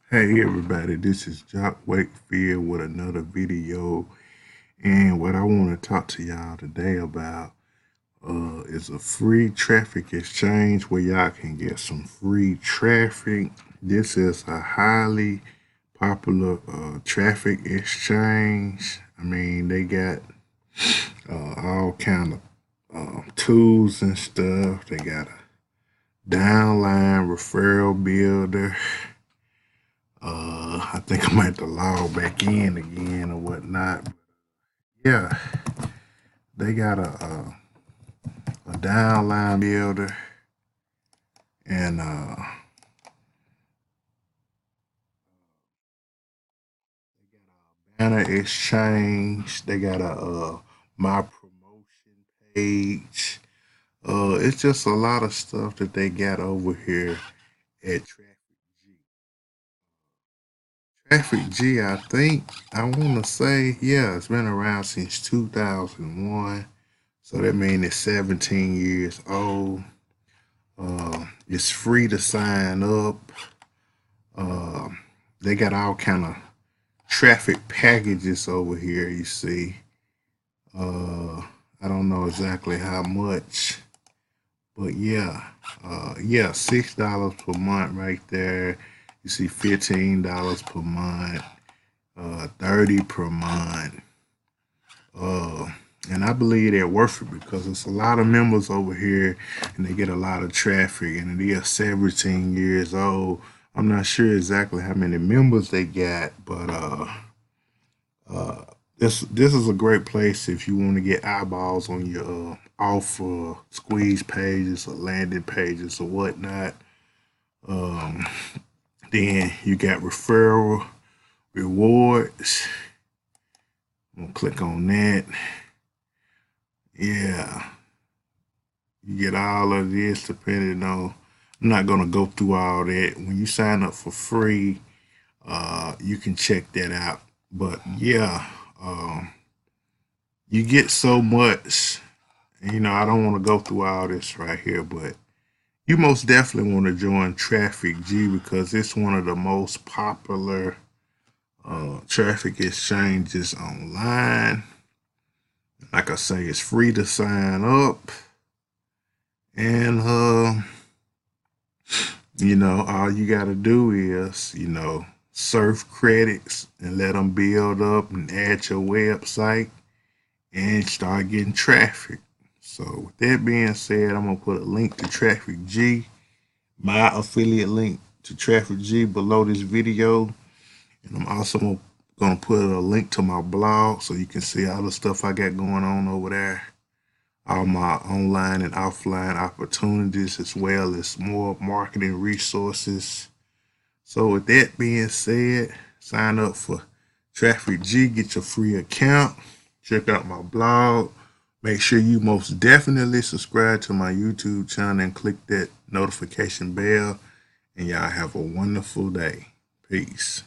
Hey everybody, this is Wakefield with another video, and what I want to talk to y'all today about is a free traffic exchange where y'all can get some free traffic. This is a highly popular traffic exchange. I mean, they got all kind of tools and stuff. They got a downline referral builder. I think I might have to log back in again or whatnot. Yeah, they got a downline builder and banner exchange. They got a my promotion page. It's just a lot of stuff that they got over here at Traffic G. Traffic G, I think I want to say, yeah, it's been around since 2001. So that means it's 17 years old. It's free to sign up. Uh, they got all kind of traffic packages over here. You see, I don't know exactly how much, but yeah, $6 per month right there. You see, $15 per month, 30 per month. Uh, and I believe they're worth it because it's a lot of members over here and they get a lot of traffic and they are 17 years old. I'm not sure exactly how many members they got, but uh, this is a great place if you want to get eyeballs on your offer, squeeze pages or landing pages or whatnot. Um, then you got referral rewards. I'm gonna click on that. Yeah, you get all of this depending on. I'm not gonna go through all that. When you sign up for free, you can check that out. But yeah, you get so much. You know, I don't want to go through all this right here, but you most definitely want to join Traffic G because it's one of the most popular traffic exchanges online. Like I say, it's free to sign up, and all you got to do is, surf credits and let them build up and add your website and start getting traffic. So with that being said, I'm gonna put a link to Traffic G, my affiliate link to Traffic G below this video. And I'm also gonna put a link to my blog so you can see all the stuff I got going on over there. All my online and offline opportunities as well as more marketing resources. So with that being said, sign up for Traffic G, get your free account, check out my blog. Make sure you most definitely subscribe to my YouTube channel and click that notification bell. And y'all have a wonderful day. Peace.